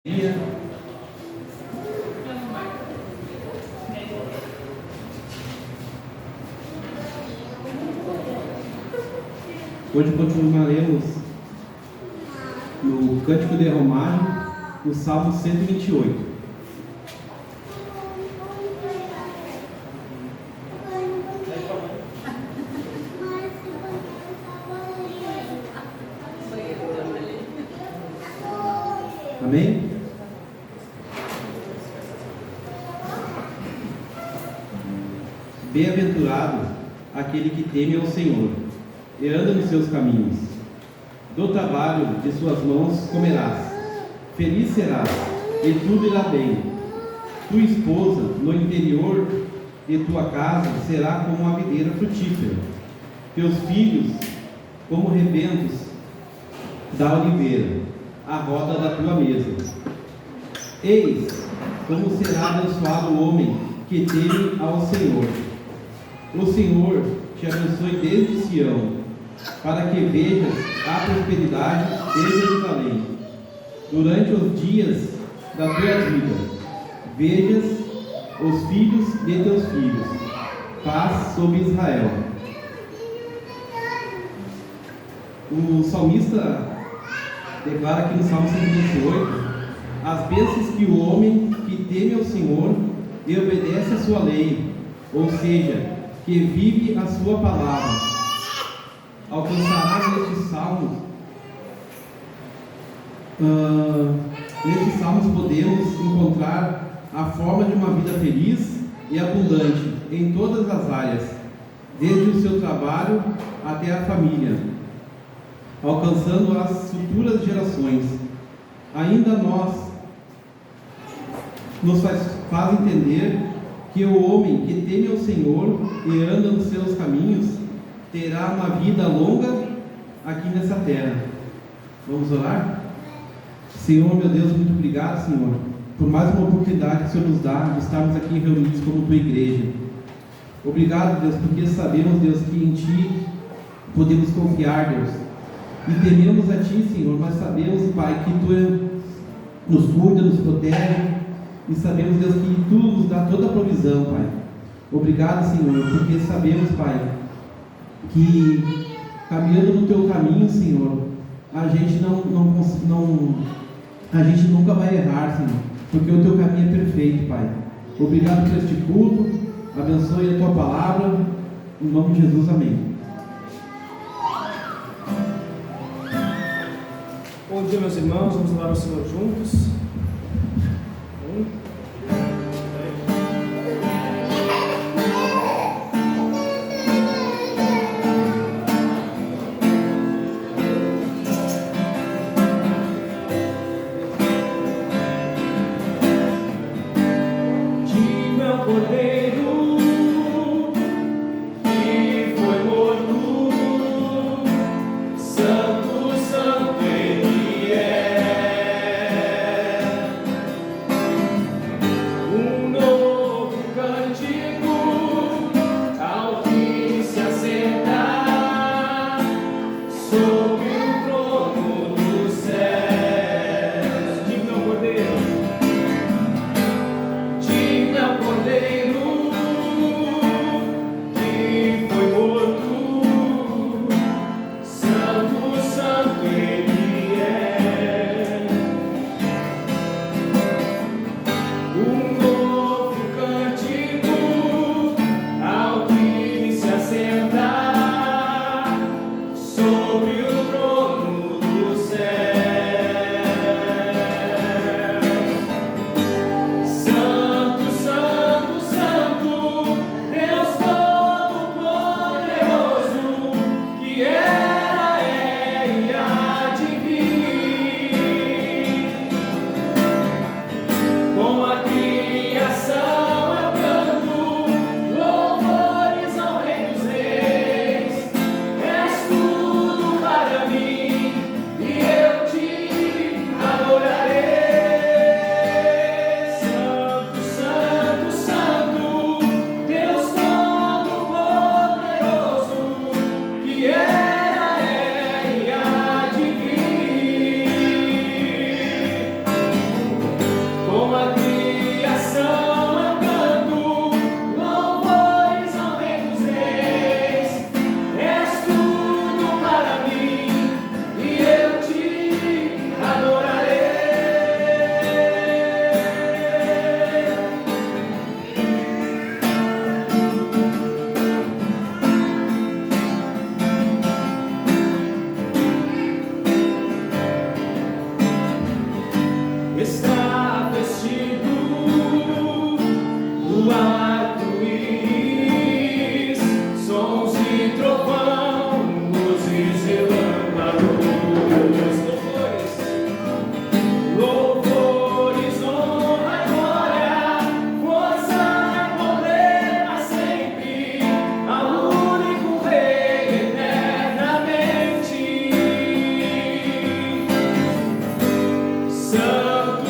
Dia. Hoje continuaremos no Cântico de Romário, no Salmo 128. Amém? Bem-aventurado aquele que teme ao Senhor e anda nos seus caminhos. Do trabalho de suas mãos comerás, feliz serás, e tudo irá bem. Tua esposa no interior de tua casa será como uma videira frutífera, teus filhos como rebentos da oliveira, à roda da tua mesa. Eis como será abençoado o homem que teme ao Senhor. O Senhor te abençoe desde Sião, para que vejas a prosperidade de Jerusalém. Durante os dias da tua vida, vejas os filhos de teus filhos. Paz sobre Israel. O salmista declara aqui no Salmo 128 as bênçãos que o homem que teme ao Senhor e obedece a sua lei, ou seja, que vive a sua palavra, alcançará nestes salmos. Nestes salmos podemos encontrar a forma de uma vida feliz e abundante em todas as áreas, desde o seu trabalho até a família, alcançando as futuras gerações. Ainda nos faz entender que o homem que teme ao Senhor e anda nos seus caminhos terá uma vida longa aqui nessa terra. Vamos orar? Senhor, meu Deus, muito obrigado, Senhor, por mais uma oportunidade que o Senhor nos dá de estarmos aqui reunidos como tua igreja. Obrigado, Deus, porque sabemos, Deus, que em Ti podemos confiar, Deus, e tememos a Ti, Senhor, mas sabemos, Pai, que Tu nos cuida, nos protege, e sabemos, Deus, que Tu nos dá toda a provisão, Pai. Obrigado, Senhor, porque sabemos, Pai, que caminhando no Teu caminho, Senhor, a gente a gente nunca vai errar, Senhor, porque o Teu caminho é perfeito, Pai. Obrigado por este culto, abençoe a Tua palavra, em nome de Jesus, amém. Bom dia, meus irmãos, vamos louvar o Senhor juntos. Santo, Santo Ele é. está vestido do arco-íris, sons de trovão, luzes e relâmpagos, louvores, honra e glória, força e poder para sempre, ao único Rei eternamente. Santo,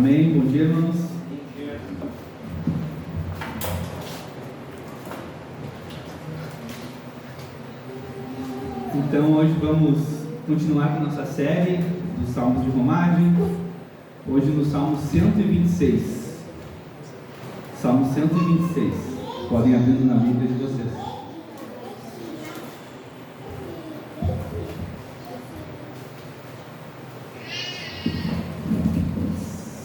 Amém. Bom dia, irmãos. Então, hoje vamos continuar com a nossa série dos Salmos de Romagem. Hoje no Salmo 126. Salmo 126. Podem abrir na Bíblia de vocês.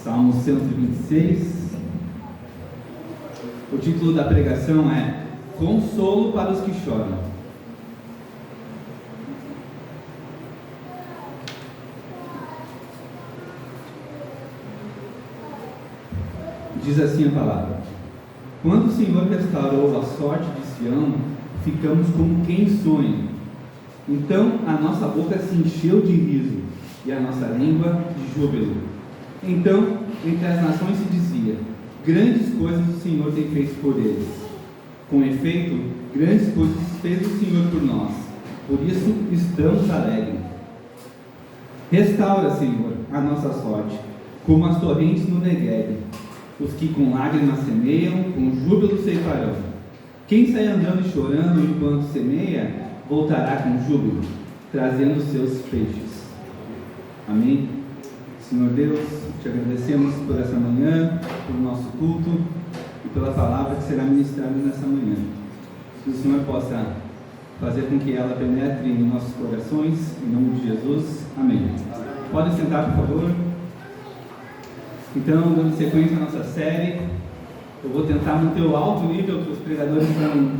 Salmo 126. O título da pregação é Consolo para os que choram. Diz assim a palavra: Quando o Senhor restaurou a sorte de Sião, ficamos como quem sonha. Então a nossa boca se encheu de riso e a nossa língua de júbilo. Então, entre as nações se dizia: grandes coisas o Senhor tem feito por eles. Com efeito, grandes coisas fez o Senhor por nós. Por isso estamos alegres. Restaura, Senhor, a nossa sorte, como as torrentes no Negueb. Os que com lágrimas semeiam, com júbilo ceifarão. Quem sai andando e chorando enquanto semeia, voltará com júbilo, trazendo seus feixes. Amém? Senhor Deus, te agradecemos por essa manhã, pelo nosso culto e pela palavra que será ministrada nessa manhã. Que o Senhor possa fazer com que ela penetre em nossos corações, em nome de Jesus. Amém. Podem sentar, por favor. Então, dando sequência à nossa série, eu vou tentar manter o alto nível que os pregadores estão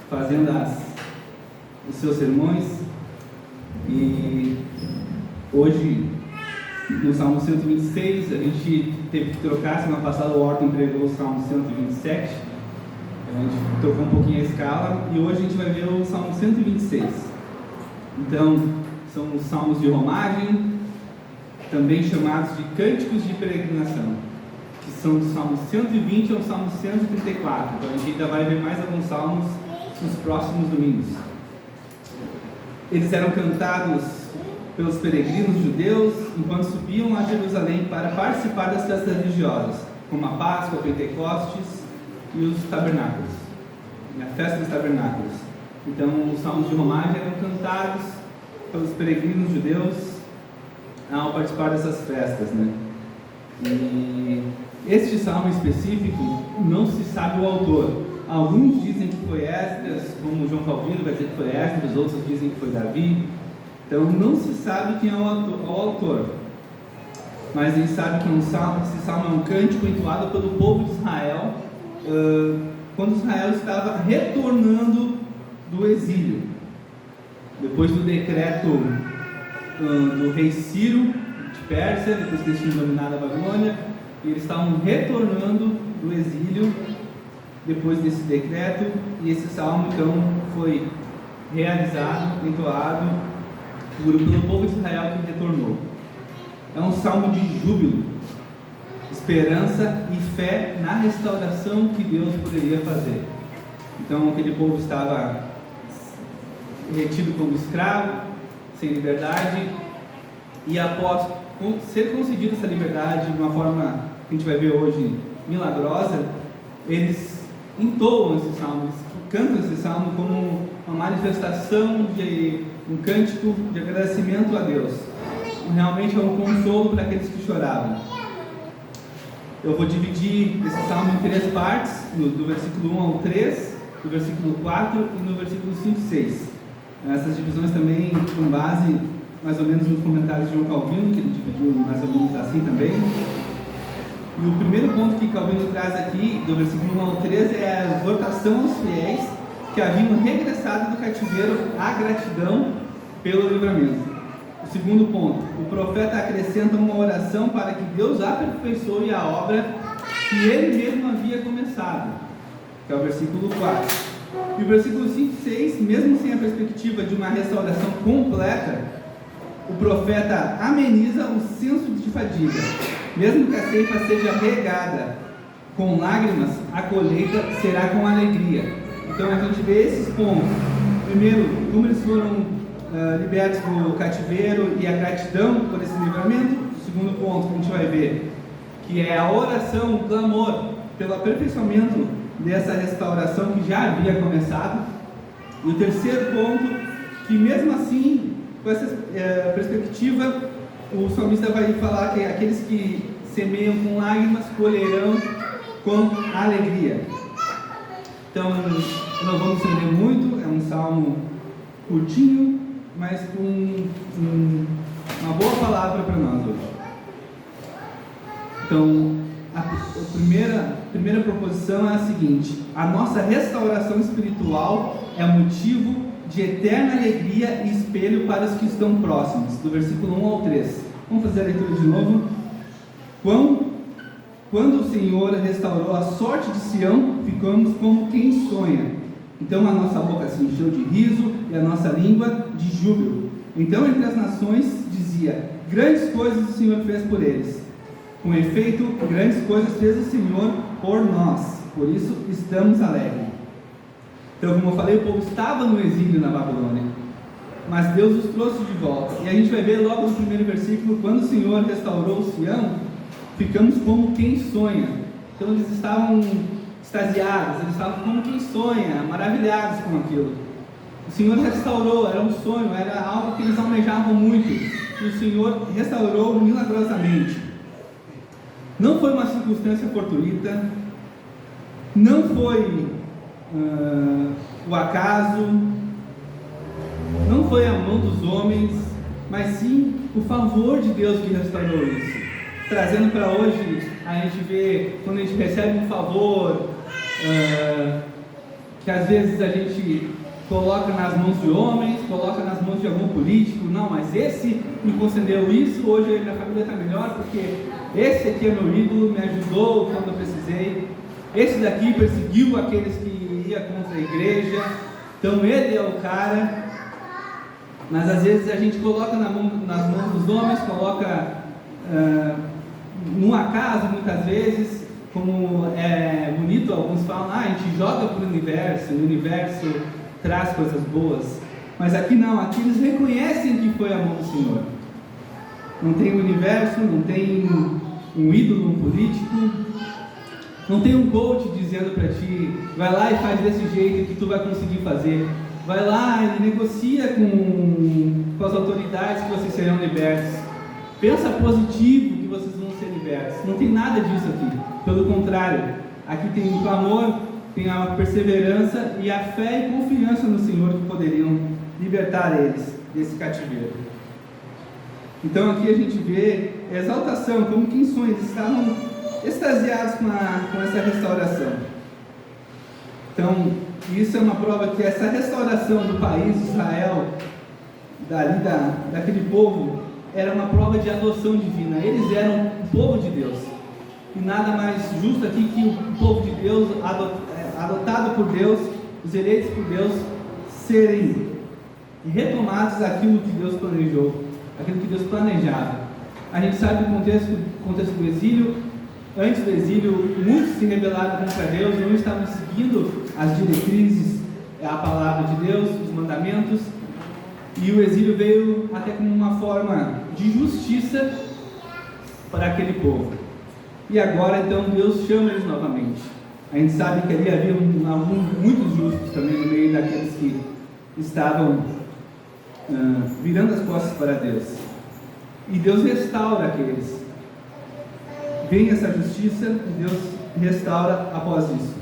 fazendo os seus sermões. E hoje, no Salmo 126, a gente teve que trocar. Semana passada o Orton pregou o Salmo 127, a gente trocou um pouquinho a escala, e hoje a gente vai ver o Salmo 126. Então, são os Salmos de Romagem, também chamados de Cânticos de Peregrinação, que são do Salmo 120 ao Salmo 134. Então a gente ainda vai ver mais alguns salmos nos próximos domingos. Eles eram cantados pelos peregrinos judeus enquanto subiam a Jerusalém para participar das festas religiosas, como a Páscoa, a Pentecostes e os tabernáculos, a festa dos tabernáculos. Então os salmos de Romagem eram cantados pelos peregrinos judeus ao participar dessas festas, né? E este salmo específico não se sabe o autor. Alguns dizem que foi Esdras, como João Calvino vai dizer que foi Esdras, outros dizem que foi Davi. Então não se sabe quem é o autor. Mas a gente sabe que esse salmo é um cântico entoado pelo povo de Israel quando Israel estava retornando do exílio, depois do decreto do rei Ciro de Pérsia, depois que eles tinham dominado a Babilônia, e eles estavam retornando do exílio depois desse decreto, e esse salmo então foi realizado, entoado pelo povo de Israel que retornou. É um salmo de júbilo, esperança e fé na restauração que Deus poderia fazer. Então aquele povo estava retido como escravo, sem liberdade, e após ser concedida essa liberdade de uma forma que a gente vai ver hoje milagrosa, eles entoam esse salmo, eles cantam esse salmo como uma manifestação de um cântico de agradecimento a Deus. Realmente é um consolo para aqueles que choravam. Eu vou dividir esse salmo em 3 partes, do versículo 1 ao 3, do versículo 4 e no versículo 5 e 6. Essas divisões também com base mais ou menos nos comentários de João Calvino, que ele dividiu mais ou menos assim também. E o primeiro ponto que Calvino traz aqui, do versículo 1 ao 13, é a exortação aos fiéis que haviam regressado do cativeiro à gratidão pelo livramento. O segundo ponto, o profeta acrescenta uma oração para que Deus aperfeiçoe a obra que ele mesmo havia começado, que é o versículo 4. E o versículo 5 e 6, mesmo sem a perspectiva de uma restauração completa, o profeta ameniza o senso de fadiga. Mesmo que a ceifa seja regada com lágrimas, a colheita será com alegria. Então a gente vê esses pontos. Primeiro, como eles foram libertos do cativeiro e a gratidão por esse livramento. O segundo ponto que a gente vai ver, que é a oração, o clamor pelo aperfeiçoamento dessa restauração que já havia começado. E o terceiro ponto, que mesmo assim, com essa perspectiva, o salmista vai falar que aqueles que semeiam com lágrimas colherão com alegria. Então, não vamos estender muito, é um salmo curtinho, mas com uma boa palavra para nós hoje. Então, a primeira proposição é a seguinte: a nossa restauração espiritual é motivo de eterna alegria e espelho para os que estão próximos, do versículo 1 ao 3. Vamos fazer a leitura de novo. Quando o Senhor restaurou a sorte de Sião, ficamos como quem sonha. Então a nossa boca se encheu de riso e a nossa língua de júbilo. Então entre as nações dizia: grandes coisas o Senhor fez por eles. Com efeito, grandes coisas fez o Senhor por nós. Por isso estamos alegres. Então, como eu falei, o povo estava no exílio na Babilônia, mas Deus os trouxe de volta. E a gente vai ver logo no primeiro versículo: quando o Senhor restaurou Sião, ficamos como quem sonha. Então eles estavam extasiados, eles estavam como quem sonha, maravilhados com aquilo. O Senhor restaurou, era um sonho, era algo que eles almejavam muito, e o Senhor restaurou milagrosamente. Não foi uma circunstância fortuita, não foi o acaso, não foi a mão dos homens, mas sim o favor de Deus que restaurou isso. Trazendo para hoje, a gente vê, quando a gente recebe um favor, que às vezes a gente coloca nas mãos de homens, coloca nas mãos de algum político. Não, mas esse me concedeu isso, hoje a minha família está melhor, porque esse aqui é meu ídolo, me ajudou quando eu precisei, esse daqui perseguiu aqueles que iam contra a igreja, então ele é o cara. Mas às vezes a gente coloca nas mãos dos homens, coloca no acaso, muitas vezes, como é bonito, alguns falam: a gente joga para o universo traz coisas boas. Mas aqui não, aqui eles reconhecem que foi a mão do Senhor. Não tem o universo, não tem um ídolo, um político, não tem um coach dizendo para ti: vai lá e faz desse jeito que tu vai conseguir fazer. Vai lá e negocia com as autoridades que vocês serão libertos. Pensa positivo que vocês vão ser libertos. Não tem nada disso aqui. Pelo contrário, aqui tem o clamor, tem a perseverança e a fé e confiança no Senhor que poderiam libertar eles desse cativeiro. Então aqui a gente vê a exaltação, como quem sonha. Eles estavam extasiados com essa restauração. Então, isso é uma prova que essa restauração do país de Israel, daquele povo, era uma prova de adoção divina. Eles eram o povo de Deus. E nada mais justo aqui que o povo de Deus, adotado por Deus, os eleitos por Deus, serem retomados aquilo que Deus planejou, aquilo que Deus planejava. A gente sabe o contexto do exílio. Antes do exílio, muitos se rebelaram contra Deus, não estavam seguindo as diretrizes, a palavra de Deus, os mandamentos, e o exílio veio até como uma forma de justiça para aquele povo. E agora então Deus chama eles novamente. A gente sabe que ali havia muitos justos também no meio daqueles que estavam virando as costas para Deus. E Deus restaura aqueles. Vem essa justiça e Deus restaura após isso.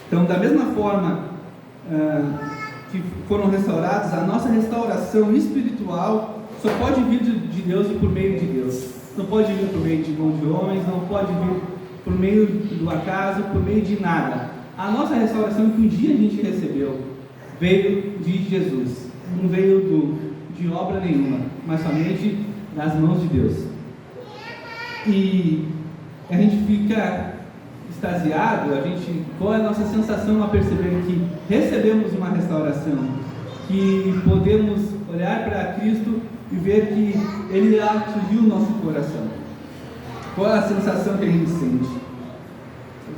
Então, da mesma forma que foram restaurados, a nossa restauração espiritual só pode vir de Deus e por meio de Deus. Não pode vir por meio de mão de homens, não pode vir por meio do acaso, por meio de nada. A nossa restauração que um dia a gente recebeu veio de Jesus. Não veio de obra nenhuma, mas somente das mãos de Deus. E a gente fica extasiado, qual é a nossa sensação ao perceber que recebemos uma restauração, que podemos olhar para Cristo e ver que Ele atingiu o nosso coração? Qual é a sensação que a gente sente?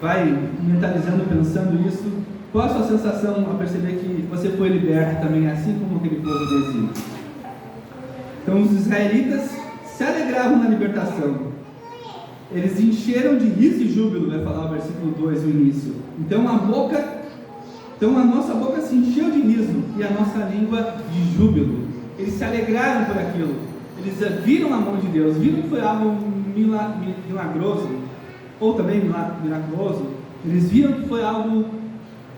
Vai mentalizando, pensando isso. Qual é a sua sensação ao perceber que você foi liberto também, assim como aquele povo do exílio? Então os israelitas se alegravam na libertação. Eles encheram de riso e júbilo, vai falar o versículo 2, o início. Então a nossa boca se encheu de riso e a nossa língua de júbilo. Eles se alegraram por aquilo. Eles viram a mão de Deus, viram que foi algo milagroso, ou também miraculoso. Eles viram que foi algo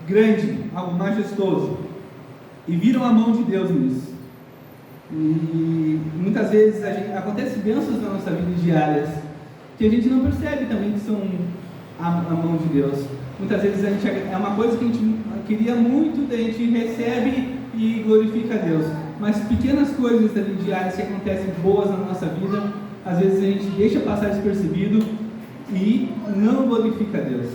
grande, algo majestoso, e viram a mão de Deus nisso. E muitas vezes acontecem bênçãos na nossa vida diárias que a gente não percebe também que são a mão de Deus. Muitas vezes é uma coisa que a gente queria muito, daí a gente recebe e glorifica a Deus. Mas pequenas coisas ali diárias que acontecem boas na nossa vida, às vezes a gente deixa passar despercebido e não glorifica a Deus.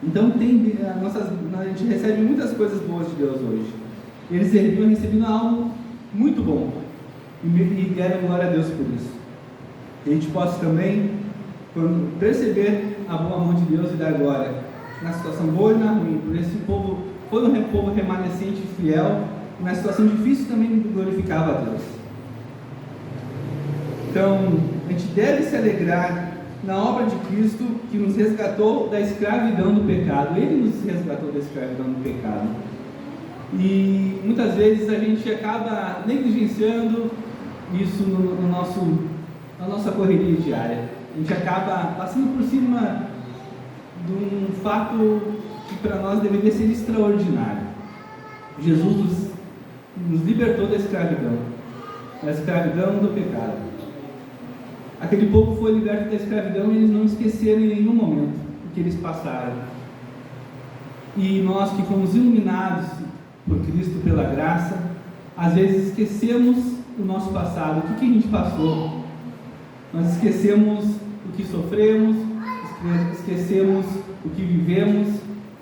Então a gente recebe muitas coisas boas de Deus hoje. Eles haviam recebido algo muito bom e deram glória a Deus por isso. E a gente possa também, quando perceber a boa mão de Deus, e dar glória na situação boa e na ruim. Por esse povo foi um povo remanescente e fiel, e na situação difícil também glorificava a Deus. Então a gente deve se alegrar na obra de Cristo, que nos resgatou da escravidão do pecado. Ele nos resgatou da escravidão do pecado. E muitas vezes a gente acaba negligenciando isso na nossa correria diária. A gente acaba passando por cima de um fato que para nós deveria ser extraordinário. Jesus nos libertou da escravidão do pecado. Aquele povo foi liberto da escravidão e eles não esqueceram em nenhum momento o que eles passaram. E nós que fomos iluminados por Cristo pela graça, às vezes esquecemos o nosso passado, o que a gente passou. Nós esquecemos o que sofremos, esquecemos o que vivemos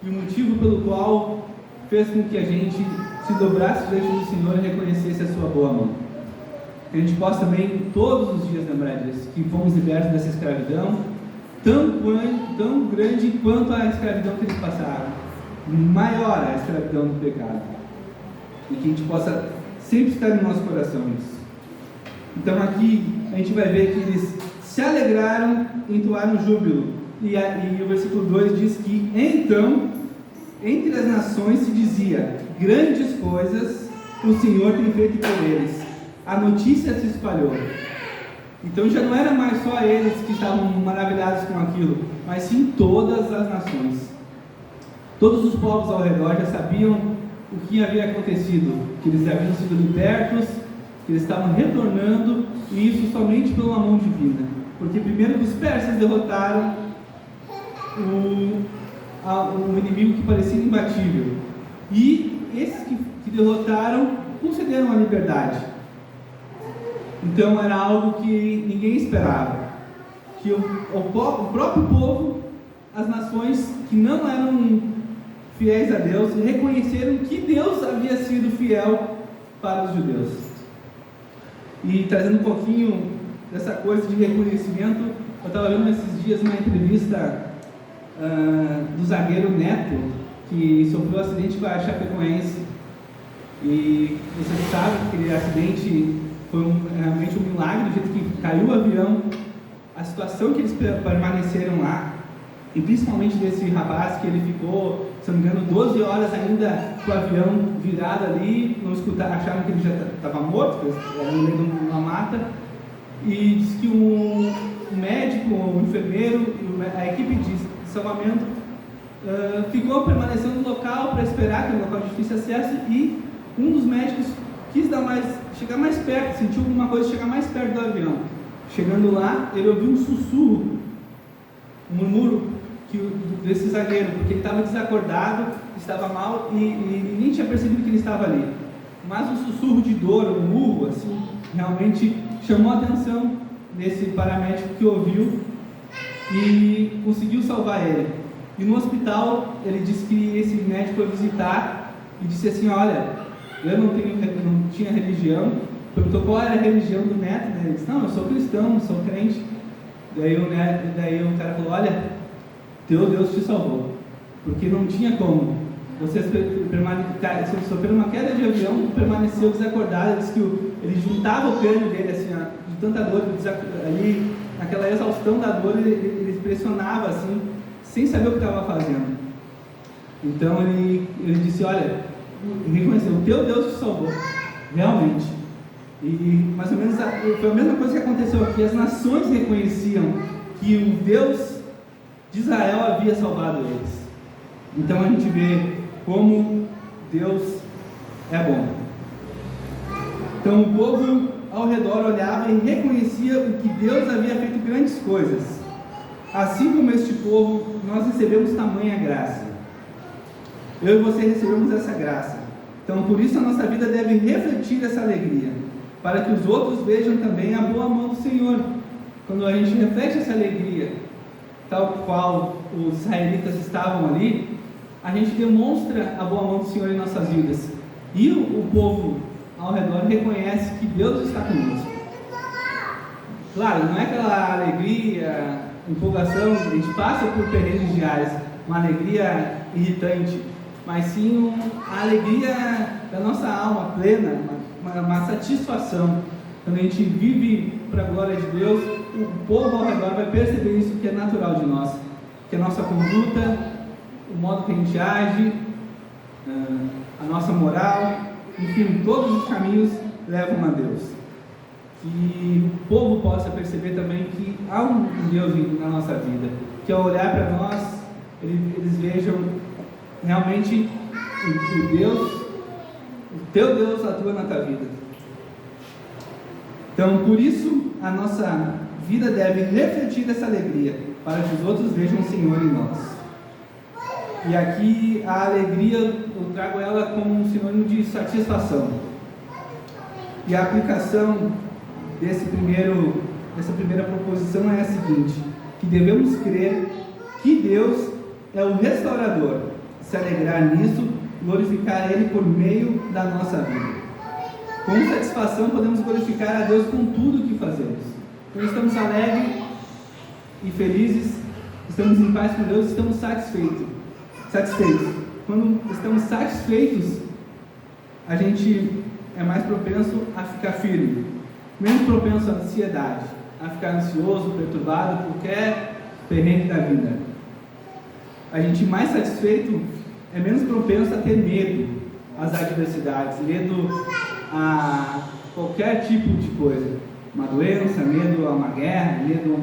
e o motivo pelo qual fez com que a gente se dobrasse diante do Senhor e reconhecesse a sua boa mão. Que a gente possa também todos os dias lembrar disso, que fomos libertos dessa escravidão tão grande quanto a escravidão que eles passaram, maior a escravidão do pecado, e que a gente possa sempre estar no nosso coração isso. Então aqui a gente vai ver que eles se alegraram e entoaram júbilo, e o versículo 2 diz que então entre as nações se dizia: grandes coisas o Senhor tem feito por eles. A notícia se espalhou. Então já não era mais só eles que estavam maravilhados com aquilo, mas sim todas as nações. Todos os povos ao redor já sabiam o que havia acontecido, que eles haviam sido libertos, que eles estavam retornando, e isso somente pela mão divina. Porque primeiro os persas derrotaram o inimigo que parecia imbatível, e esses que derrotaram concederam a liberdade. Então era algo que ninguém esperava, que o próprio povo, as nações que não eram fiéis a Deus, reconheceram que Deus havia sido fiel para os judeus. E trazendo um pouquinho dessa coisa de reconhecimento, eu estava vendo esses dias uma entrevista do zagueiro Neto, que sofreu um acidente com a Chapecoense, e você sabe que aquele acidente foi realmente um milagre, do jeito que caiu o avião, a situação que eles permaneceram lá, e principalmente desse rapaz que ele ficou, se não me engano, 12 horas ainda com o avião virado ali, não escutaram, acharam que ele já estava morto, era no meio de uma mata, e diz que o médico, o enfermeiro e a equipe de salvamento ficou permanecendo no local para esperar, que é um local de difícil acesso, e um dos médicos quis chegar mais perto, sentiu alguma coisa, chegar mais perto do avião. Chegando lá, ele ouviu um sussurro, um murmúrio desse zagueiro, porque ele estava desacordado, estava mal e nem tinha percebido que ele estava ali. Mas um sussurro de dor, um urro, assim, realmente chamou a atenção desse paramédico que ouviu e conseguiu salvar ele. E no hospital, ele disse que esse médico foi visitar e disse assim: olha, eu não tinha religião. Perguntou qual era a religião do Neto, né? Ele disse: não, eu sou cristão, sou crente. Daí o cara falou: olha, teu Deus te salvou, porque não tinha como. Você sofreu uma queda de avião, permaneceu desacordado. Ele disse que ele juntava o crânio dele assim, de tanta dor, ali naquela exaustão da dor, ele pressionava assim, sem saber o que estava fazendo. Então ele disse: olha, reconheceu, o teu Deus te salvou, realmente. E mais ou menos foi a mesma coisa que aconteceu aqui. As nações reconheciam que o Deus de Israel havia salvado eles. Então a gente vê como Deus é bom. Então o povo ao redor olhava e reconhecia o que Deus havia feito grandes coisas. Assim como este povo, nós recebemos tamanha graça. Eu e você recebemos essa graça. Então por isso a nossa vida deve refletir essa alegria, para que os outros vejam também a boa mão do Senhor. Quando a gente reflete essa alegria, tal qual os israelitas estavam ali, a gente demonstra a boa mão do Senhor em nossas vidas. E o povo ao redor reconhece que Deus está conosco. Claro, não é aquela alegria, empolgação, a gente passa por perrengues diários, uma alegria irritante, mas sim a alegria da nossa alma plena, uma satisfação. Quando a gente vive para a glória de Deus, o povo ao redor vai perceber isso que é natural de nós, que a nossa conduta, o modo que a gente age, a nossa moral, enfim, todos os caminhos levam a Deus. Que o povo possa perceber também que há um Deus na nossa vida, que ao olhar para nós, eles vejam realmente o Deus, o teu Deus atua na tua vida. Então, por isso, a nossa vida deve refletir essa alegria, para que os outros vejam o Senhor em nós. E aqui a alegria, eu trago ela como um sinônimo de satisfação. E a aplicação dessa primeira proposição é a seguinte: que devemos crer que Deus é o restaurador, se alegrar nisso, glorificar Ele por meio da nossa vida. Com satisfação podemos glorificar a Deus com tudo o que fazemos. Quando estamos alegres e felizes, estamos em paz com Deus, estamos satisfeitos. Quando estamos satisfeitos, a gente é mais propenso a ficar firme, menos propenso à ansiedade, a ficar ansioso, perturbado por qualquer perrengue da vida. A gente mais satisfeito é menos propenso a ter medo às adversidades, medo a qualquer tipo de coisa, uma doença, medo a uma guerra, medo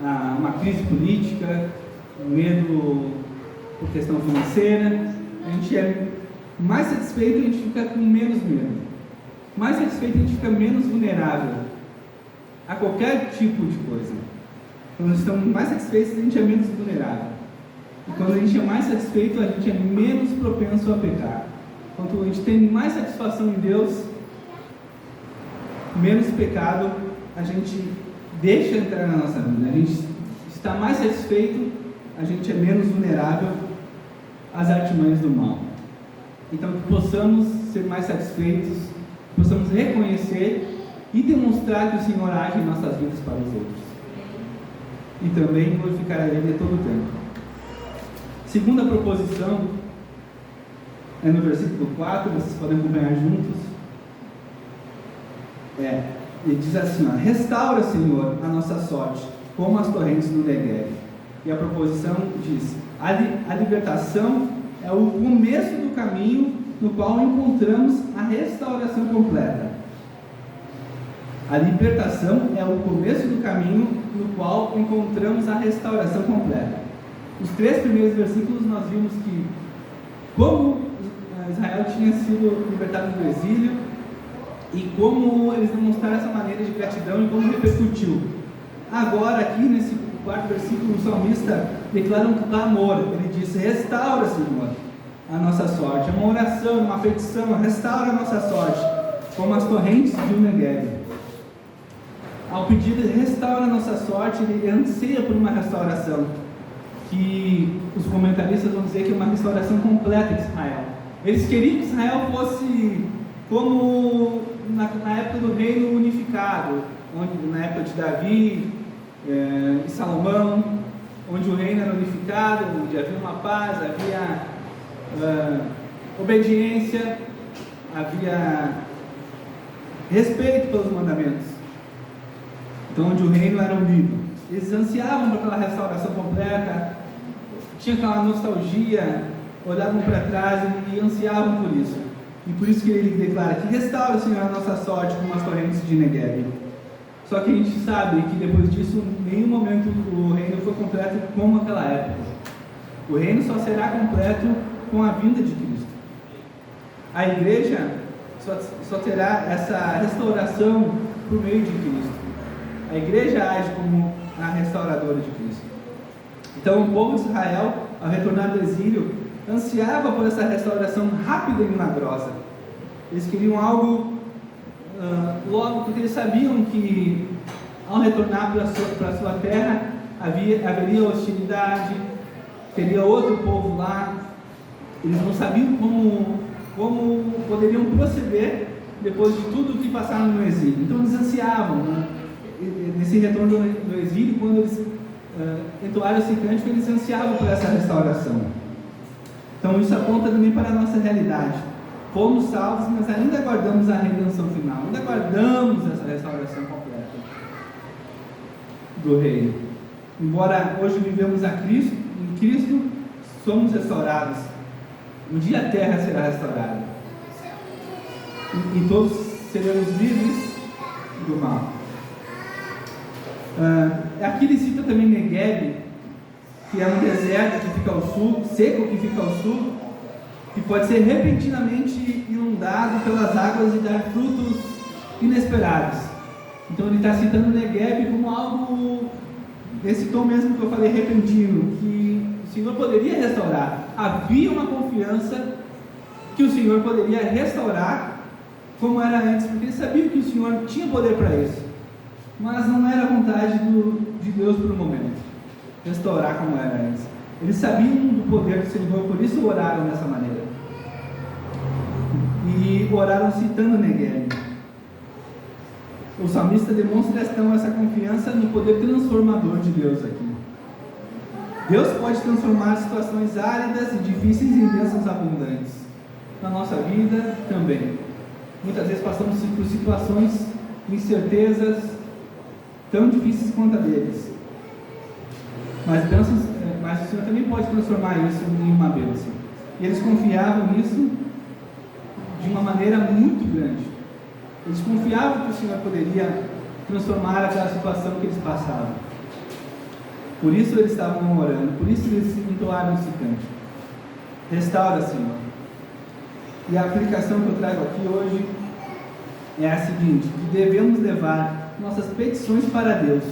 a uma crise política, medo por questão financeira. A gente é mais satisfeito, a gente fica com menos medo. Mais satisfeito, a gente fica menos vulnerável a qualquer tipo de coisa. Quando estamos mais satisfeitos, a gente é menos vulnerável. E quando a gente é mais satisfeito, a gente é menos propenso a pecar. Quando a gente tem mais satisfação em Deus, menos pecado a gente deixa entrar na nossa vida. A gente está mais satisfeito, a gente é menos vulnerável às artimanhas do mal. Então, que possamos ser mais satisfeitos, possamos reconhecer e demonstrar que o Senhor age em nossas vidas para os outros. E também glorificar a Ele todo o tempo. Segunda proposição é no versículo 4, vocês podem acompanhar juntos. Ele diz assim: restaura, Senhor, a nossa sorte, como as torrentes do Negueb. E a proposição diz: a libertação é o começo do caminho no qual encontramos a restauração completa. A libertação é o começo do caminho no qual encontramos a restauração completa. Os 3 primeiros versículos nós vimos que como Israel tinha sido libertado do exílio e como eles demonstraram essa maneira de gratidão e como repercutiu. Agora aqui nesse 4º versículo, o salmista declara um clamor. Ele diz: restaura, Senhor, a nossa sorte. É uma oração, uma petição: restaura a nossa sorte, como as torrentes de um Negueb. Ao pedir de restaura a nossa sorte, ele anseia por uma restauração, que os comentaristas vão dizer que é uma restauração completa de Israel. Eles queriam que Israel fosse como na época do reino unificado, onde na época de Davi e Salomão, onde o reino era unificado, onde havia uma paz, havia obediência, havia respeito pelos mandamentos. então onde o reino era unido. Eles ansiavam por aquela restauração completa, tinha aquela nostalgia, olhavam para trás e ansiavam por isso. E por isso que ele declara que restaura, Senhor, a nossa sorte como as torrentes de Negueb. Só que a gente sabe que depois disso, em nenhum momento o reino foi completo como aquela época. O reino só será completo com a vinda de Cristo. A igreja só terá essa restauração por meio de Cristo. A igreja age como a restauradora de Cristo. Então o povo de Israel, ao retornar do exílio, ansiava por essa restauração rápida e milagrosa. Eles queriam algo logo, porque eles sabiam que ao retornar para a sua terra haveria hostilidade, teria outro povo lá. Eles não sabiam como poderiam proceder depois de tudo que passaram no exílio. Então eles ansiavam, né? Nesse retorno do exílio, quando eles entoaram esse cântico, eles ansiavam por essa restauração. Então isso aponta também para a nossa realidade. Fomos salvos, mas ainda aguardamos a redenção final, ainda aguardamos essa restauração completa do reino. Embora hoje vivemos a Cristo, em Cristo somos restaurados. Um dia a terra será restaurada e todos seremos livres do mal. Aqui ele cita também Negueb, que é um deserto que fica ao sul, seco que fica ao sul, que pode ser repentinamente inundado pelas águas e dar frutos inesperados. Então ele está citando Negueb como algo nesse tom mesmo que eu falei, repentino, que o Senhor poderia restaurar. Havia uma confiança que o Senhor poderia restaurar como era antes, porque eles sabiam que o Senhor tinha poder para isso, mas não era a vontade de Deus por um momento restaurar como era antes. Eles sabiam do poder do Senhor, por isso oraram dessa maneira. E oraram citando Negueb. O salmista demonstra então essa confiança no poder transformador de Deus aqui. Deus pode transformar situações áridas e difíceis em bênçãos abundantes. Na nossa vida também. Muitas vezes passamos por situações, incertezas, tão difíceis quanto a deles. Mas o Senhor também pode transformar isso em uma bênção. E eles confiavam nisso de uma maneira muito grande. Eles confiavam que o Senhor poderia transformar aquela situação que eles passavam. Por isso eles estavam orando, por isso eles entoaram esse cântico. Restaura, Senhor. E a aplicação que eu trago aqui hoje é a seguinte: que devemos levar nossas petições para Deus,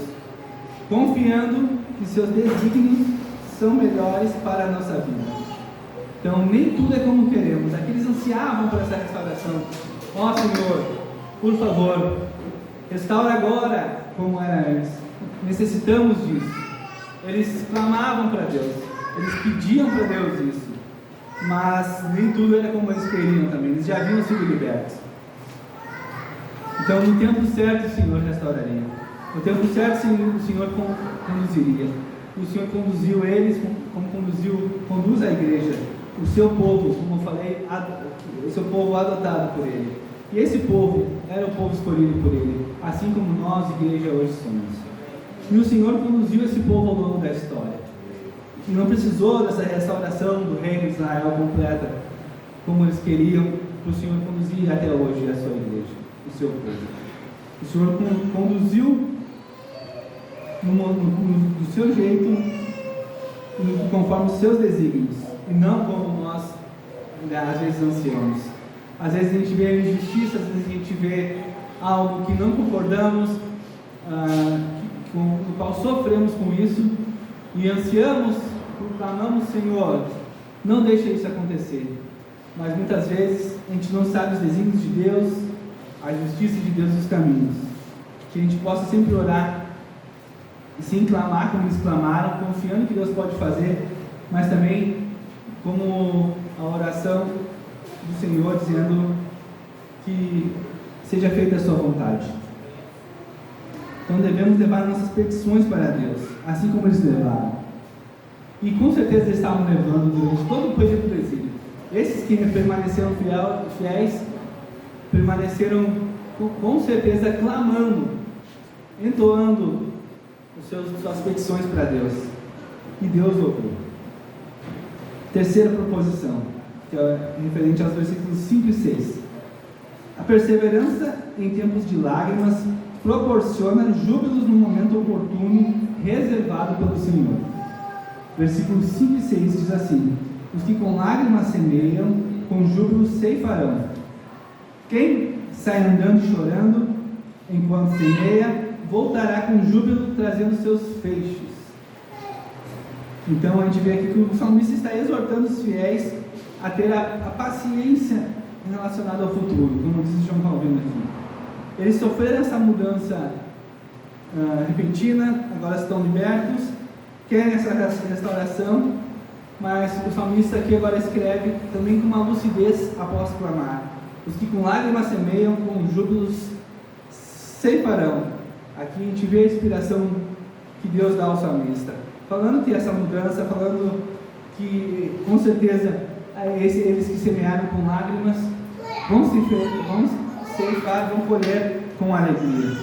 confiando que seus desígnios são melhores para a nossa vida. Então, nem tudo é como queremos. Aqueles ansiavam por essa restauração. Ó Senhor, por favor, restaura agora como era antes. Necessitamos disso. Eles clamavam para Deus, eles pediam para Deus isso, mas nem tudo era como eles queriam também. Eles já haviam sido libertos. Então, no tempo certo, o Senhor restauraria. No tempo certo, o Senhor conduziria. O Senhor conduziu eles, como conduz a igreja, o seu povo, como eu falei, o seu povo adotado por Ele. E esse povo era o povo escolhido por Ele, assim como nós, igreja, hoje somos. E o Senhor conduziu esse povo ao longo da história. E não precisou dessa restauração do reino de Israel completa, como eles queriam, para o Senhor conduzir até hoje a sua igreja, o seu povo. O Senhor conduziu do seu jeito, conforme os seus desígnios, e não como nós às vezes ansiamos. Às vezes a gente vê injustiça, às vezes a gente vê algo que não concordamos, com o qual sofremos com isso, e ansiamos, clamamos: Senhor, não deixe isso acontecer. Mas muitas vezes a gente não sabe os desígnios de Deus, a justiça de Deus e os caminhos. Que a gente possa sempre orar e sim clamar como eles clamaram, confiando que Deus pode fazer, mas também como a oração do Senhor, dizendo que seja feita a sua vontade. Então devemos levar nossas petições para Deus, assim como eles levaram. E com certeza eles estavam levando durante todo o período do exílio. Esses que permaneceram fiéis, permaneceram com certeza clamando entoando suas petições para Deus. E Deus ouviu. Terceira proposição, que é referente aos versículos 5 e 6. A perseverança em tempos de lágrimas proporciona júbilos no momento oportuno reservado pelo Senhor. Versículos 5 e 6 diz assim: os que com lágrimas semeiam, com júbilo ceifarão. Quem sai andando e chorando enquanto semeia, voltará com júbilo trazendo seus feixes. Então a gente vê aqui que o salmista está exortando os fiéis a ter a paciência relacionada ao futuro, como diz João Calvino aqui. Eles sofreram essa mudança repentina, agora estão libertos, querem essa restauração, mas o salmista aqui agora escreve também com uma lucidez após clamar: os que com lágrimas semeiam, com júbilos ceifarão. Aqui a gente vê a inspiração que Deus dá ao salmista, falando que essa mudança, falando que com certeza eles que semearam com lágrimas vão ceifar, vão colher com alegria.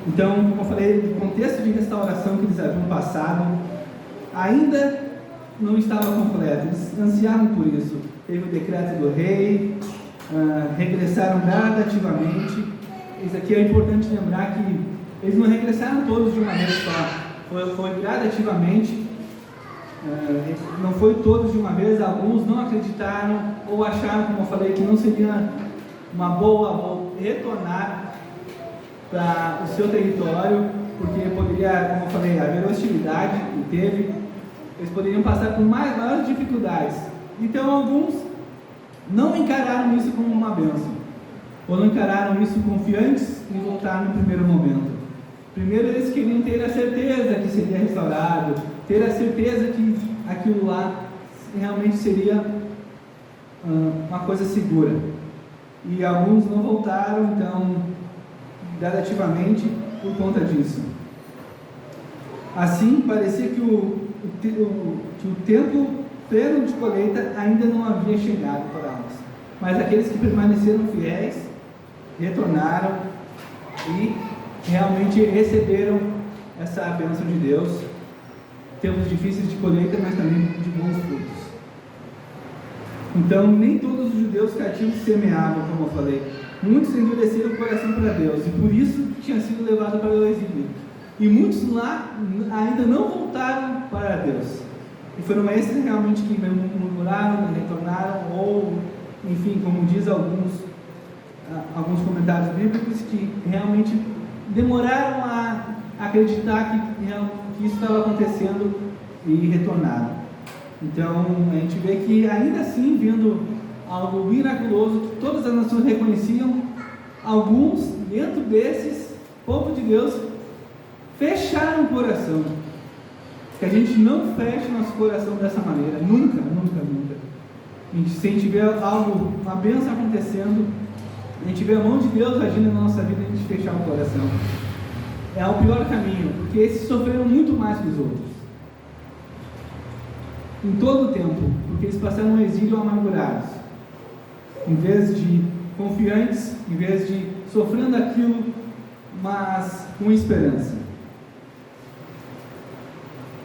Então, como eu falei, o contexto de restauração que eles haviam passado ainda não estava completo, eles ansiavam por isso. Teve o decreto do rei, regressaram gradativamente. Isso aqui é importante lembrar que eles não regressaram todos de uma vez só, foi gradativamente, não foi todos de uma vez. Alguns não acreditaram ou acharam, como eu falei, que não seria uma boa retornar para o seu território, porque poderia, como eu falei, haver hostilidade, e teve, eles poderiam passar por maiores dificuldades. Então alguns não encararam isso como uma bênção, ou não encararam isso confiantes em voltar no primeiro momento. Primeiro eles queriam ter a certeza que seria restaurado, ter a certeza que aquilo lá realmente seria uma coisa segura. E alguns não voltaram, então, gradativamente, por conta disso. Assim, parecia que o tempo pleno de colheita ainda não havia chegado para nós. Mas aqueles que permaneceram fiéis, retornaram e realmente receberam essa bênção de Deus. Tempos difíceis de colheita, mas também de bons frutos. Então, nem todos os judeus cativos semeavam, como eu falei. Muitos endureceram o coração para Deus, e por isso tinha sido levado para o exílio. E muitos lá ainda não voltaram para Deus. E foram esses realmente que murmuraram, retornaram, ou, enfim, como diz alguns comentários bíblicos, que realmente demoraram a acreditar que isso estava acontecendo e retornaram. Então a gente vê que ainda assim, vendo algo miraculoso que todas as nações reconheciam, alguns dentro desses, povo de Deus, fecharam o coração. Que a gente não feche nosso coração dessa maneira, nunca, nunca, nunca. Se a gente vê algo, uma bênção acontecendo, a gente vê a mão de Deus agindo na nossa vida, a gente fechar o coração. É o pior caminho, porque esses sofreram muito mais que os outros. Em todo o tempo, porque eles passaram um exílio amargurados. Em vez de confiantes, em vez de sofrendo aquilo, mas com esperança.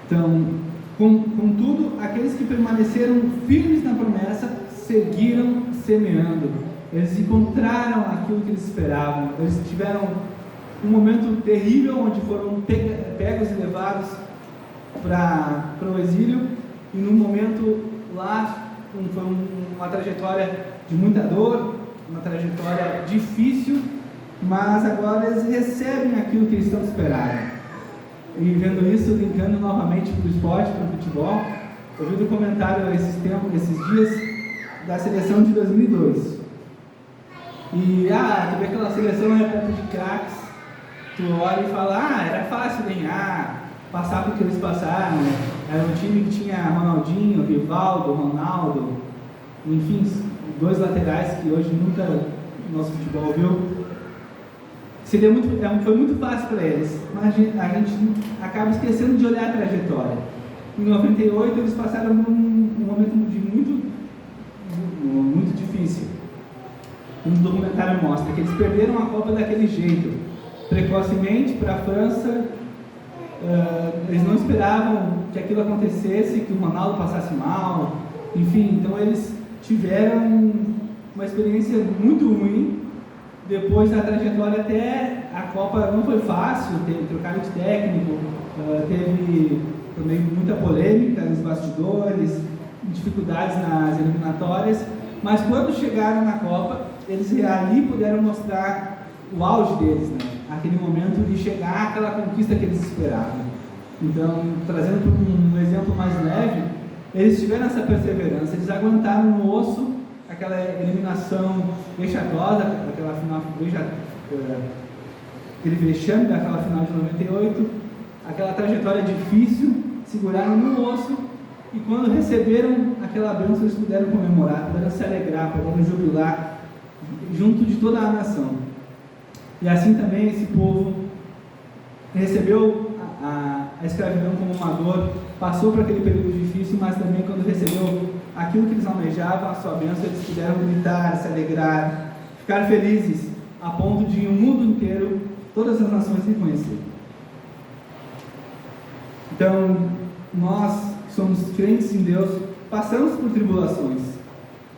Então, contudo, aqueles que permaneceram firmes na promessa, seguiram semeando. Eles encontraram aquilo que eles esperavam. Eles tiveram um momento terrível, onde foram pegos e levados para o exílio, e num momento lá, foi uma trajetória de muita dor, uma trajetória difícil, mas agora eles recebem aquilo que eles tanto esperaram. E vendo isso, linkando novamente para o esporte, para o futebol, eu vi um comentário esses dias da seleção de 2002. E tu vê aquela seleção repleta de craques, tu olha e fala, era fácil ganhar, passar por que eles passaram, né? Era um time que tinha Ronaldinho, Rivaldo, Ronaldo, enfim, dois laterais que hoje nunca o nosso futebol viu. Foi muito fácil para eles, mas a gente acaba esquecendo de olhar a trajetória. Em 98 eles passaram por um momento muito difícil. Um documentário mostra que eles perderam a Copa daquele jeito, precocemente para a França. Eles não esperavam que aquilo acontecesse, que o Ronaldo passasse mal, enfim, então eles tiveram uma experiência muito ruim. Depois da trajetória até a Copa não foi fácil, teve trocado de técnico, teve também muita polêmica nos bastidores, dificuldades nas eliminatórias, mas quando chegaram na Copa, eles ali puderam mostrar o auge deles, né? Aquele momento de chegar àquela conquista que eles esperavam. Então, trazendo um exemplo mais leve, eles tiveram essa perseverança, eles aguentaram no osso aquela eliminação vexatosa, aquela final, aquele vexame daquela final de 98, aquela trajetória difícil, seguraram no osso, e quando receberam aquela bênção, eles puderam comemorar, puderam se alegrar, puderam jubilar junto de toda a nação. E assim também esse povo recebeu a escravidão como uma dor, passou por aquele período difícil, mas também quando recebeu aquilo que eles almejavam, a sua bênção, eles puderam gritar, se alegrar, ficar felizes, a ponto de o mundo inteiro, todas as nações reconhecerem. Então, nós que somos crentes em Deus, passamos por tribulações,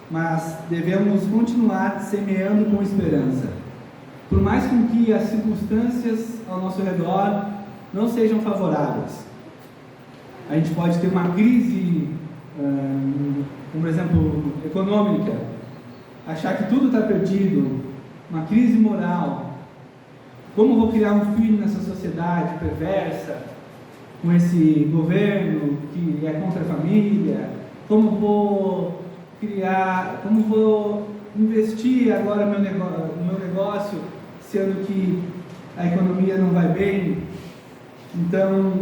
mas devemos continuar semeando com esperança. Por mais que as circunstâncias ao nosso redor não sejam favoráveis, a gente pode ter uma crise, por exemplo, econômica, achar que tudo está perdido, uma crise moral. Como vou criar um filho nessa sociedade perversa, com esse governo que é contra a família? Como vou investir agora no meu negócio, sendo que a economia não vai bem? Então,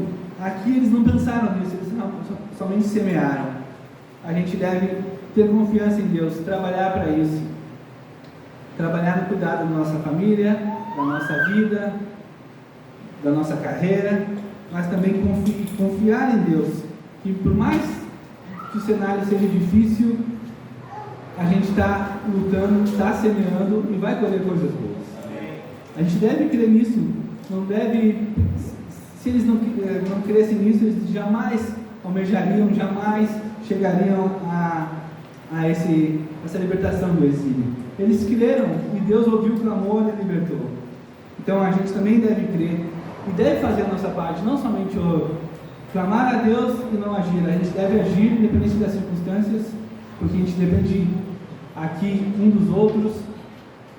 aqui eles não pensaram nisso, eles somente semearam. A gente deve ter confiança em Deus, trabalhar para isso, trabalhar no cuidado da nossa família, da nossa vida, da nossa carreira, mas também confiar em Deus, que por mais que o cenário seja difícil, a gente está lutando, está semeando e vai colher coisas boas. A gente deve crer nisso, não deve, se eles não crescem nisso, eles jamais almejariam, jamais chegariam a essa libertação do exílio. Eles creram e Deus ouviu o clamor e libertou. Então a gente também deve crer e deve fazer a nossa parte, não somente clamar a Deus e não agir. A gente deve agir independente das circunstâncias, porque a gente depende aqui um dos outros,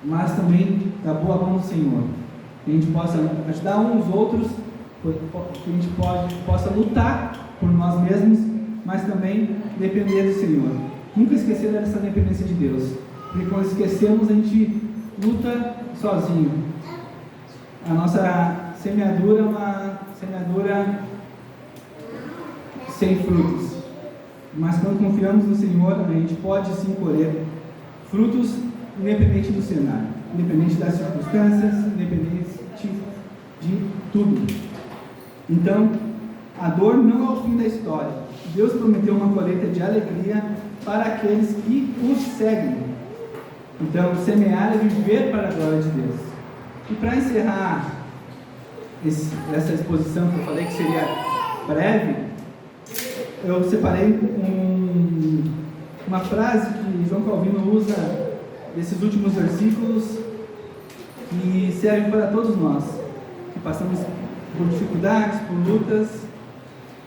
mas também da boa mão do Senhor. Que a gente possa ajudar uns aos outros, que a gente possa lutar por nós mesmos, mas também depender do Senhor. Nunca esquecer dessa dependência de Deus, porque quando esquecemos a gente luta sozinho. A nossa semeadura é uma semeadura sem frutos, mas quando confiamos no Senhor, a gente pode sim colher frutos independente do cenário, independente das circunstâncias, independente de tudo. Então, a dor não é o fim da história. Deus prometeu uma colheita de alegria para aqueles que o seguem. Então, semear é viver para a glória de Deus. E para encerrar essa exposição que eu falei que seria breve, eu separei uma frase que João Calvino usa desses últimos versículos, que serve para todos nós, que passamos por dificuldades, por lutas,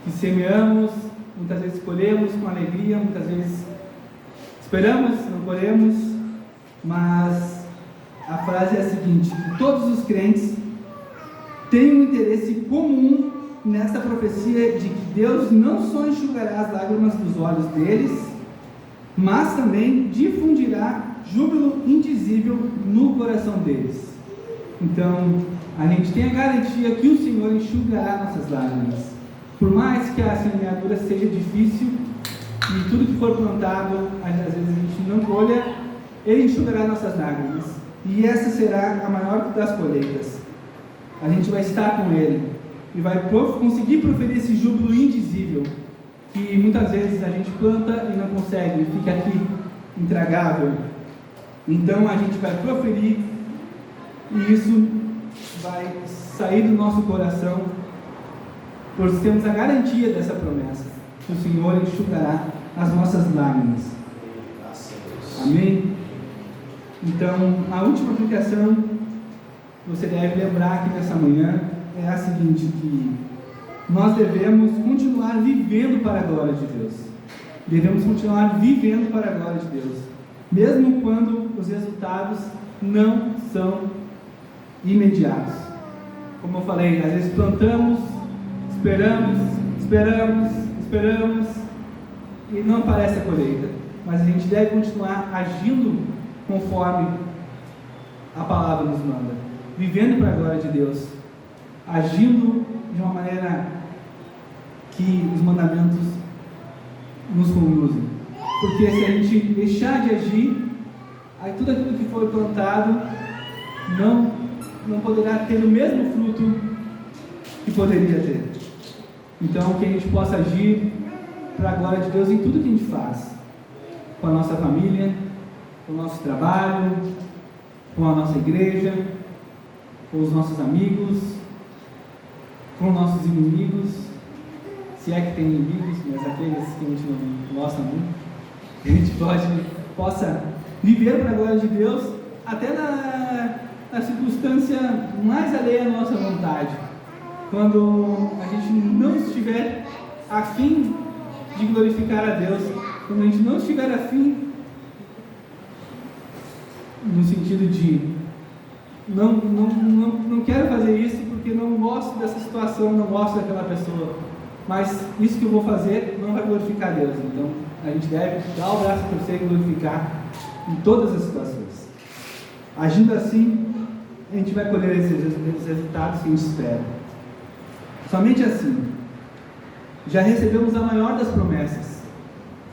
que semeamos, muitas vezes colhemos com alegria, muitas vezes esperamos, não colhemos, mas a frase é a seguinte: que todos os crentes têm um interesse comum nesta profecia de que Deus não só enxugará as lágrimas dos olhos deles, mas também difundirá júbilo indizível no coração deles. Então, a gente tem a garantia que o Senhor enxugará nossas lágrimas. Por mais que a semeadura seja difícil e tudo que for plantado, às vezes a gente não colha, Ele enxugará nossas lágrimas. E essa será a maior das colheitas. A gente vai estar com Ele e vai conseguir proferir esse júbilo indizível, que muitas vezes a gente planta e não consegue, fica aqui intragável. Então a gente vai proferir, e isso vai sair do nosso coração, por termos a garantia dessa promessa, que o Senhor enxugará as nossas lágrimas. Amém? Então, a última aplicação que você deve lembrar aqui nessa manhã é a seguinte, que nós devemos continuar vivendo para a glória de Deus. Devemos continuar vivendo para a glória de Deus, mesmo quando os resultados não são imediatos. Como eu falei, às vezes plantamos, esperamos e não aparece a colheita, mas a gente deve continuar agindo conforme a palavra nos manda, vivendo para a glória de Deus, agindo de uma maneira que os mandamentos nos conduzem, porque se a gente deixar de agir, aí tudo aquilo que foi plantado não poderá ter o mesmo fruto que poderia ter. Então, que a gente possa agir para a glória de Deus em tudo que a gente faz, com a nossa família, com o nosso trabalho, com a nossa igreja, com os nossos amigos, com nossos inimigos, se é que tem inimigos, mas aqueles que a gente não gosta muito, que a gente possa viver para a glória de Deus, até na circunstância mais alheia à nossa vontade, quando a gente não estiver a fim de glorificar a Deus, quando a gente não estiver a fim, no sentido de não quero fazer isso porque não gosto dessa situação, não gosto daquela pessoa, mas isso que eu vou fazer não vai glorificar a Deus. Então a gente deve dar o braço a torcer e glorificar em todas as situações. Agindo assim, a gente vai colher esses resultados que a gente espera. Somente assim já recebemos a maior das promessas,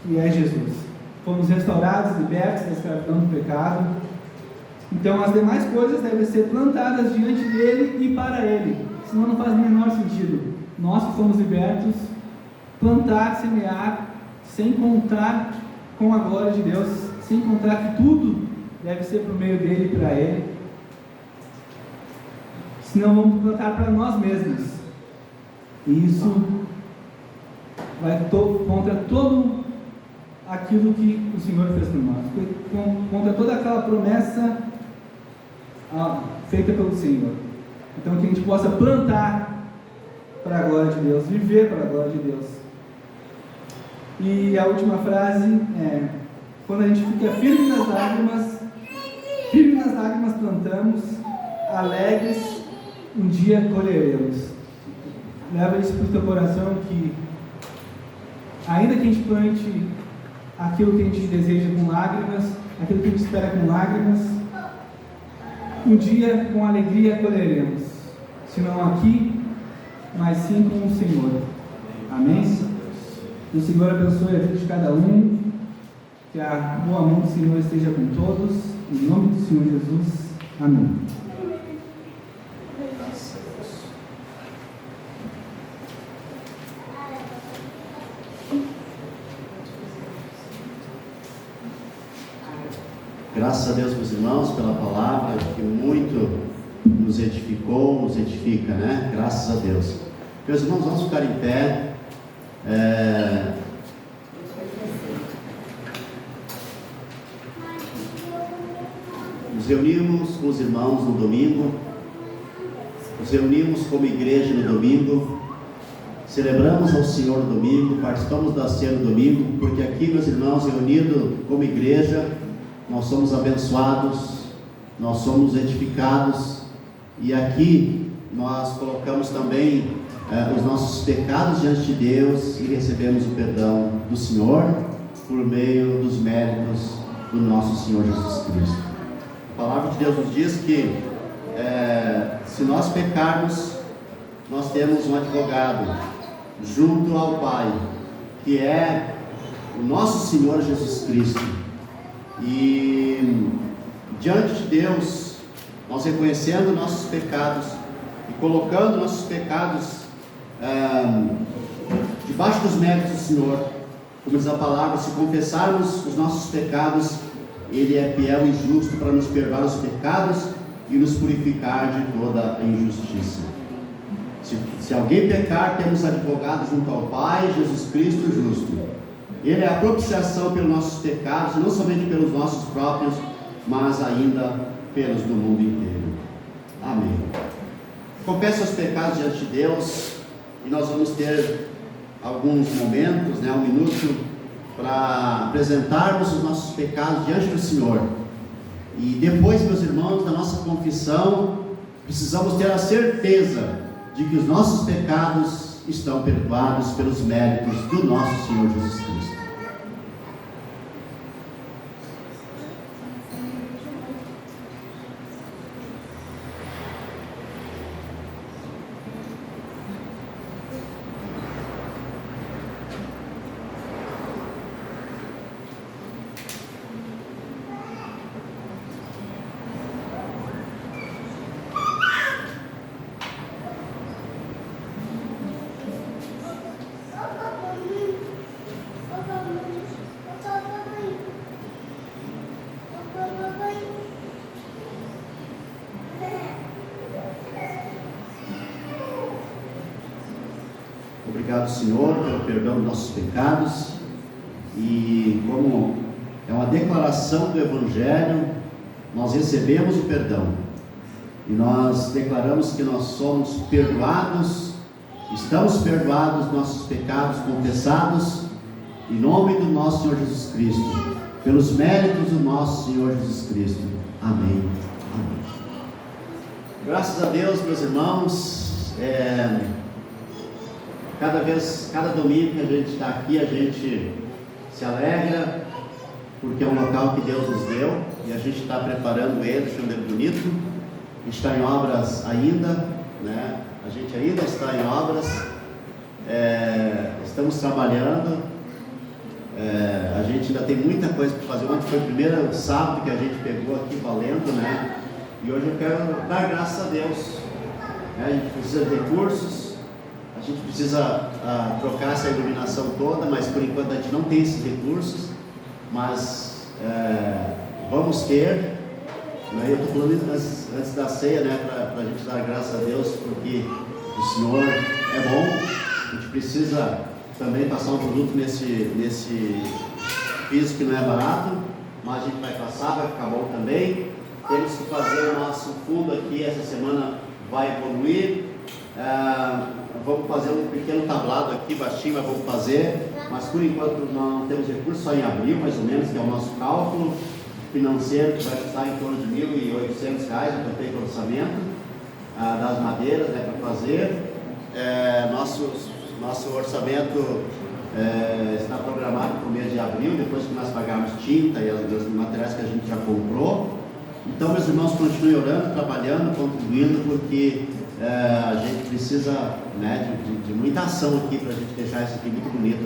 que é Jesus. Fomos restaurados, libertos da escravidão do pecado. Então as demais coisas devem ser plantadas diante dele e para ele, senão não faz o menor sentido nós que fomos libertos plantar, semear, sem contar com a glória de Deus, sem contar que tudo deve ser por meio dele e para ele, senão vamos plantar para nós mesmos, e isso vai contra todo aquilo que o Senhor fez por nós, contra toda aquela promessa feita pelo Senhor. Então que a gente possa plantar para a glória de Deus, viver para a glória de Deus. E a última frase é: quando a gente fica firme nas lágrimas plantamos, alegres um dia colheremos. Leva isso para o teu coração, que ainda que a gente plante aquilo que a gente deseja com lágrimas, aquilo que a gente espera com lágrimas, um dia com alegria colheremos, se não aqui, mas sim com o Senhor. Amém? Que o Senhor abençoe a vida de cada um, que a boa mão do Senhor esteja com todos, em nome do Senhor Jesus. Amém. Graças a Deus, meus irmãos, pela palavra que muito nos edificou, nos edifica, né? Graças a Deus. Meus irmãos, vamos ficar em pé. Nos reunimos com os irmãos no domingo, nos reunimos como igreja no domingo, celebramos ao Senhor no domingo, participamos da ceia no domingo, porque aqui, meus irmãos, reunidos como igreja, nós somos abençoados, nós somos edificados, e aqui nós colocamos também os nossos pecados diante de Deus e recebemos o perdão do Senhor por meio dos méritos do nosso Senhor Jesus Cristo. A palavra de Deus nos diz que se nós pecarmos, nós temos um advogado junto ao Pai, que é o nosso Senhor Jesus Cristo. E diante de Deus, nós reconhecendo nossos pecados e colocando nossos pecados debaixo dos méritos do Senhor, como diz a palavra, se confessarmos os nossos pecados, Ele é fiel e justo para nos perdoar os pecados e nos purificar de toda injustiça. Se alguém pecar, temos advogado junto ao Pai, Jesus Cristo justo. Ele é a propiciação pelos nossos pecados, não somente pelos nossos próprios, mas ainda pelos do mundo inteiro. Amém. Confesse os pecados diante de Deus, e nós vamos ter alguns momentos, um minuto, para apresentarmos os nossos pecados diante do Senhor. E depois, meus irmãos, da nossa confissão, precisamos ter a certeza de que os nossos pecados estão perdoados pelos méritos do nosso Senhor Jesus Cristo. Obrigado, Senhor, pelo perdão dos nossos pecados. E como é uma declaração do Evangelho, nós recebemos o perdão. E nós declaramos que nós somos perdoados, estamos perdoados, nossos pecados confessados, em nome do nosso Senhor Jesus Cristo, pelos méritos do nosso Senhor Jesus Cristo. Amém. Amém. Graças a Deus, meus irmãos, cada domingo que a gente está aqui, a gente se alegra, porque é um local que Deus nos deu, e a gente está preparando ele, deixando ele bonito. Está em obras ainda, a gente ainda está em obras, estamos trabalhando, a gente ainda tem muita coisa para fazer. Ontem foi o primeiro sábado que a gente pegou aqui valendo, e hoje eu quero dar graças a Deus. A gente precisa de recursos, a gente precisa trocar essa iluminação toda, mas por enquanto a gente não tem esses recursos, mas vamos ter. Eu estou falando antes da ceia, para a gente dar graças a Deus, porque o Senhor é bom. A gente precisa também passar um produto nesse piso que não é barato, mas a gente vai passar, vai ficar bom também. Temos que fazer o nosso fundo aqui, essa semana vai evoluir. Vamos fazer um pequeno tablado aqui, baixinho, mas vamos fazer. Mas por enquanto não temos recursos, só em abril, mais ou menos, que é o nosso cálculo financeiro, que vai custar em torno de R$ 1.800, para ter o orçamento das madeiras, para fazer. Nosso orçamento está programado para o mês de abril, depois que nós pagarmos tinta e os materiais que a gente já comprou. Então, meus irmãos, continuem orando, trabalhando, contribuindo, porque a gente precisa de muita ação aqui para a gente deixar isso aqui muito bonito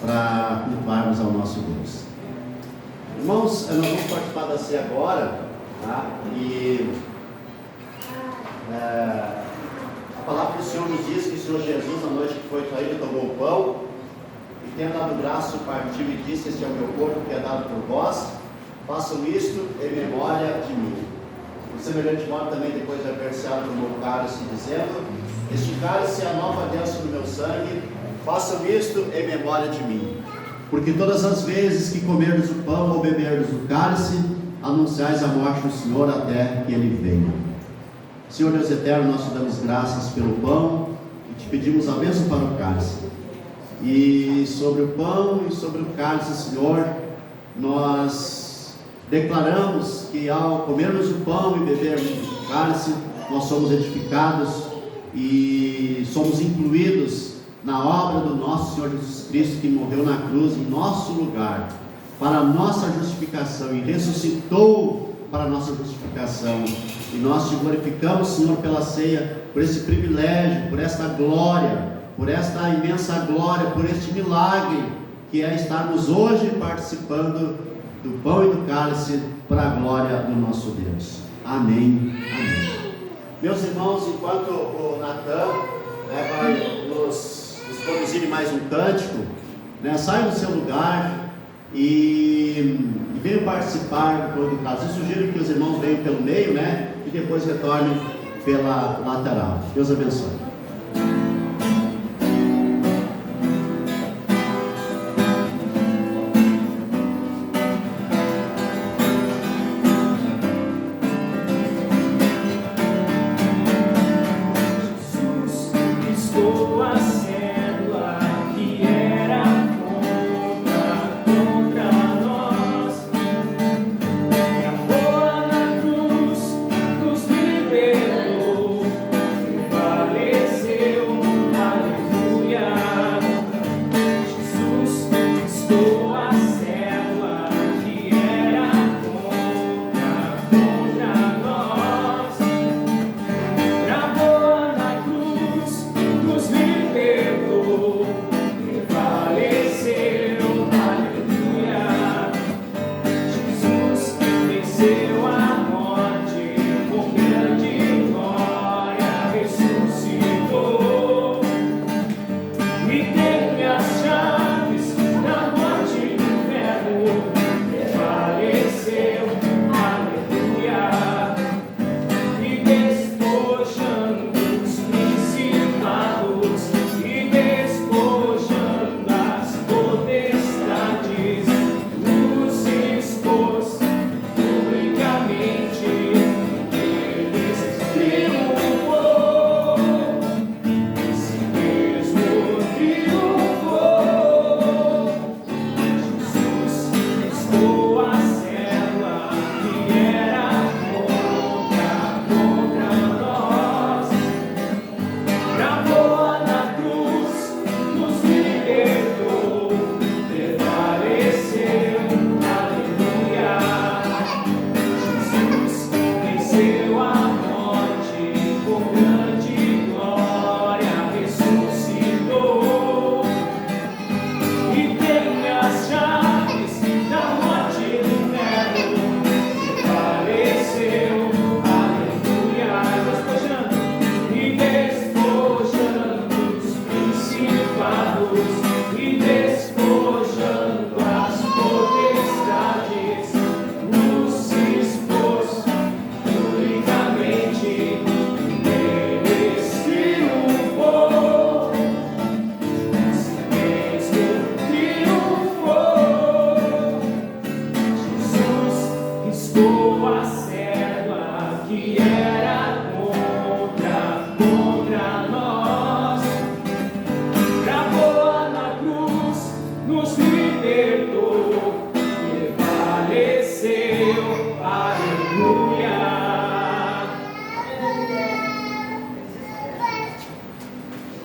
para cultuarmos ao nosso Deus. Irmãos, nós vamos participar da ceia agora, e a palavra do Senhor nos diz que o Senhor Jesus, na noite que foi traído, tomou o pão e, tendo dado o braço, partiu e disse: este é o meu corpo que é dado por vós, façam isto em memória de mim. Por semelhante modo, também depois de haver ceado, tomou o cálice, dizendo: este cálice é a nova aliança do meu sangue, façam isto em memória de mim. Porque todas as vezes que comerdes o pão ou beberdes o cálice, anunciais a morte do Senhor até que Ele venha. Senhor Deus eterno, nós te damos graças pelo pão e te pedimos a bênção para o cálice. E sobre o pão e sobre o cálice, Senhor, nós declaramos que ao comermos o pão e bebermos o cálice, nós somos edificados e somos incluídos na obra do nosso Senhor Jesus Cristo, que morreu na cruz em nosso lugar, para a nossa justificação, e ressuscitou para a nossa justificação. E nós te glorificamos, Senhor, pela ceia, por esse privilégio, por esta glória, por esta imensa glória, por este milagre que é estarmos hoje participando do pão e do cálice para a glória do nosso Deus. Amém. Amém. Meus irmãos, enquanto o Natan vai nos conduzir mais um cântico, saia do seu lugar e venham participar do pão e do cálice. Eu sugiro que os irmãos venham pelo meio, e depois retornem pela lateral. Deus abençoe.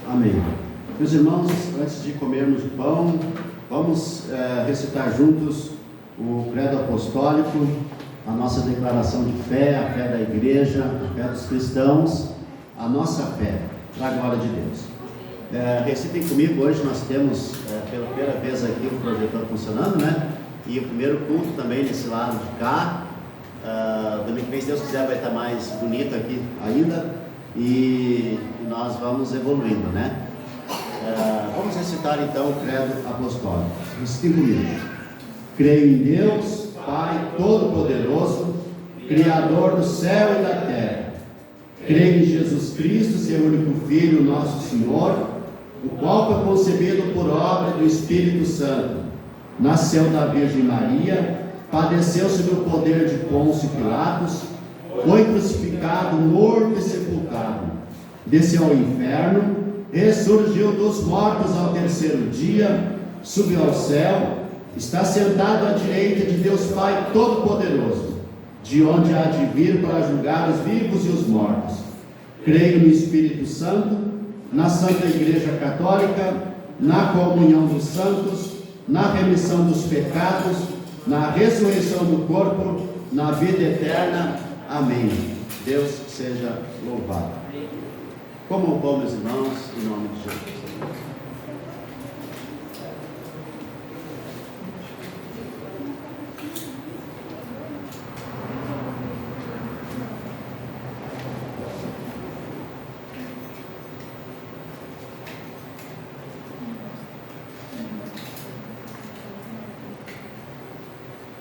Amém. Meus irmãos, antes de comermos o pão, vamos recitar juntos o credo apostólico, a nossa declaração de fé, a fé da igreja, a fé dos cristãos, a nossa fé, para a glória de Deus. Recitem comigo. Hoje nós temos pela primeira vez aqui o projetor funcionando, né? E o primeiro culto também nesse lado de cá. Domingo que vem, se Deus quiser, vai estar mais bonito aqui ainda. E nós vamos evoluindo, né? Vamos recitar então o credo apostólico. Recitem comigo. Creio em Deus, Pai Todo-Poderoso, Criador do céu e da terra. Creio em Jesus Cristo, seu único Filho, nosso Senhor, o qual foi concebido por obra do Espírito Santo. Nasceu da Virgem Maria, padeceu sob o poder de Pôncio Pilatos, foi crucificado, morto e sepultado, desceu ao inferno, ressurgiu dos mortos ao terceiro dia, subiu ao céu, está sentado à direita de Deus Pai Todo-Poderoso, de onde há de vir para julgar os vivos e os mortos. Creio no Espírito Santo, na Santa Igreja Católica, na comunhão dos santos, na remissão dos pecados, na ressurreição do corpo, na vida eterna. Amém. Deus seja louvado. Comam o pão, meus irmãos, em nome de Jesus.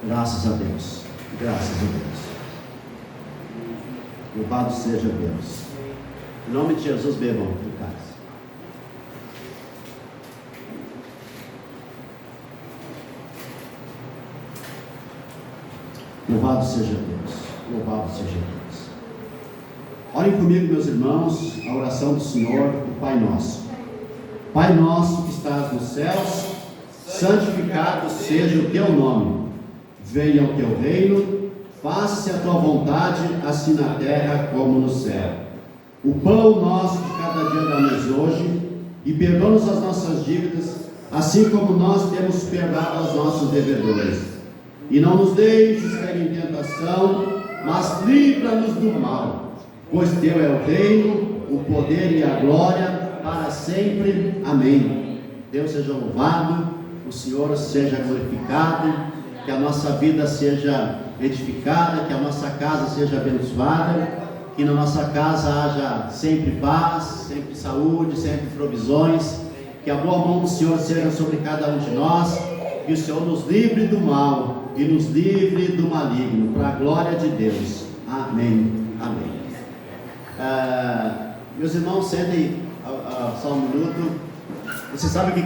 Graças a Deus. Graças a Deus. Louvado seja Deus. Em nome de Jesus, bebam do cálice. Louvado seja Deus. Louvado seja Deus. Orem comigo, meus irmãos, a oração do Senhor, o Pai Nosso. Pai nosso que estás nos céus, santificado seja o teu nome. Venha o teu reino, faça-se a tua vontade, assim na terra como no céu. O pão nosso de cada dia dá-nos hoje, e perdoa-nos as nossas dívidas, assim como nós temos perdoado aos nossos devedores. E não nos deixes cair em tentação, mas livra-nos do mal, pois teu é o reino, o poder e a glória, para sempre. Amém. Deus seja louvado, o Senhor seja glorificado, que a nossa vida seja edificada, que a nossa casa seja abençoada, que na nossa casa haja sempre paz, sempre saúde, sempre provisões, que a boa mão do Senhor seja sobre cada um de nós, que o Senhor nos livre do mal e nos livre do maligno, para a glória de Deus. Amém. Amém. Meus irmãos, sentem só um minuto. Você sabe o que é